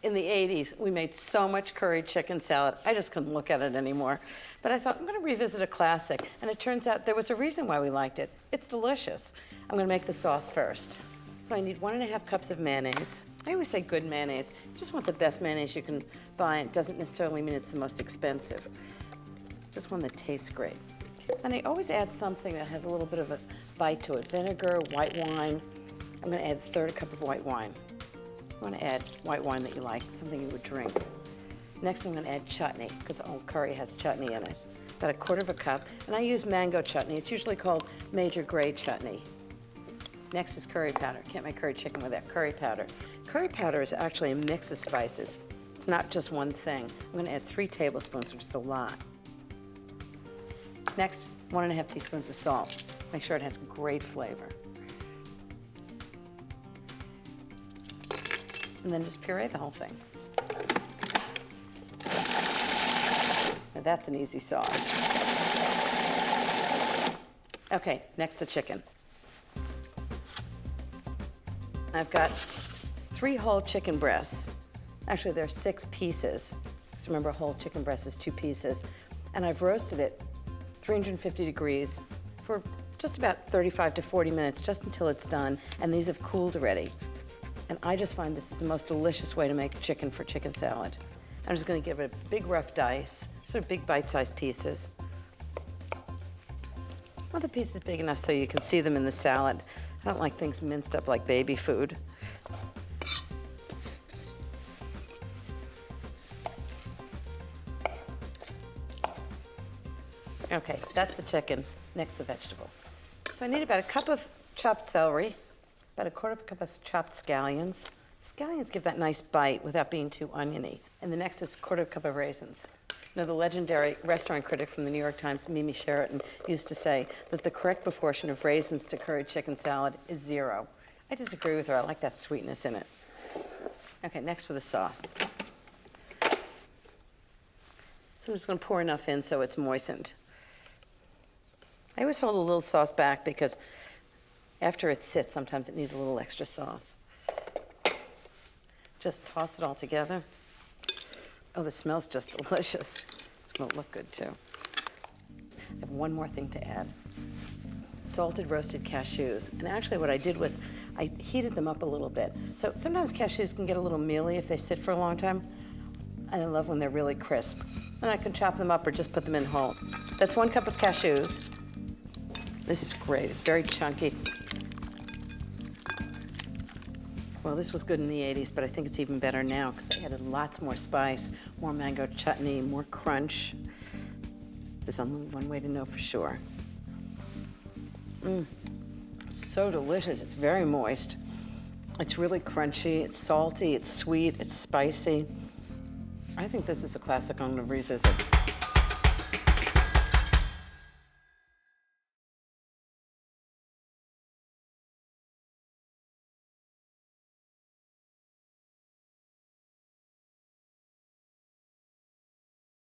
In the 80s, we made so much curried chicken salad, I just couldn't look at it anymore. But I thought, I'm gonna revisit a classic, and it turns out there was a reason why we liked it. It's delicious. I'm gonna make the sauce first. So I need 1½ cups of mayonnaise. I always say good mayonnaise. You just want the best mayonnaise you can buy. It doesn't necessarily mean it's the most expensive. Just one that tastes great. And I always add something that has a little bit of a bite to it. Vinegar, white wine. I'm gonna add 1/3 cup of white wine. You want to add white wine that you like, something you would drink. Next, I'm going to add chutney, because all curry has chutney in it. About 1/4 cup, and I use mango chutney. It's usually called major grade chutney. Next is curry powder. Can't make curry chicken without curry powder. Curry powder is actually a mix of spices. It's not just one thing. I'm going to add 3 tablespoons, which is a lot. Next, 1½ teaspoons of salt. Make sure it has great flavor. And then just puree the whole thing. Now that's an easy sauce. Okay, next the chicken. I've got 3 whole chicken breasts. Actually, there are 6 pieces. Because remember, a whole chicken breast is 2 pieces. And I've roasted it 350 degrees for just about 35 to 40 minutes, just until it's done. And these have cooled already. And I just find this is the most delicious way to make chicken for chicken salad. I'm just gonna give it a big rough dice, sort of big bite-sized pieces. Well, the piece is big enough so you can see them in the salad. I don't like things minced up like baby food. Okay, that's the chicken. Next, the vegetables. So I need about 1 cup of chopped celery, about 1/4 cup of chopped scallions. Scallions give that nice bite without being too oniony. And the next is 1/4 cup of raisins. Now, the legendary restaurant critic from the New York Times, Mimi Sheraton, used to say that the correct proportion of raisins to curried chicken salad is 0. I disagree with her. I like that sweetness in it. Okay, next for the sauce. So I'm just going to pour enough in so it's moistened. I always hold a little sauce back because after it sits, sometimes it needs a little extra sauce. Just toss it all together. Oh, the smell's just delicious. It's gonna look good too. I have one more thing to add. Salted roasted cashews. And actually what I did was I heated them up a little bit. So sometimes cashews can get a little mealy if they sit for a long time. And I love when they're really crisp. And I can chop them up or just put them in whole. That's 1 cup of cashews. This is great, it's very chunky. Well, this was good in the 80s, but I think it's even better now because I added lots more spice, more mango chutney, more crunch. There's only one way to know for sure. It's so delicious, it's very moist. It's really crunchy, it's salty, it's sweet, it's spicy. I think this is a classic I'm gonna revisit.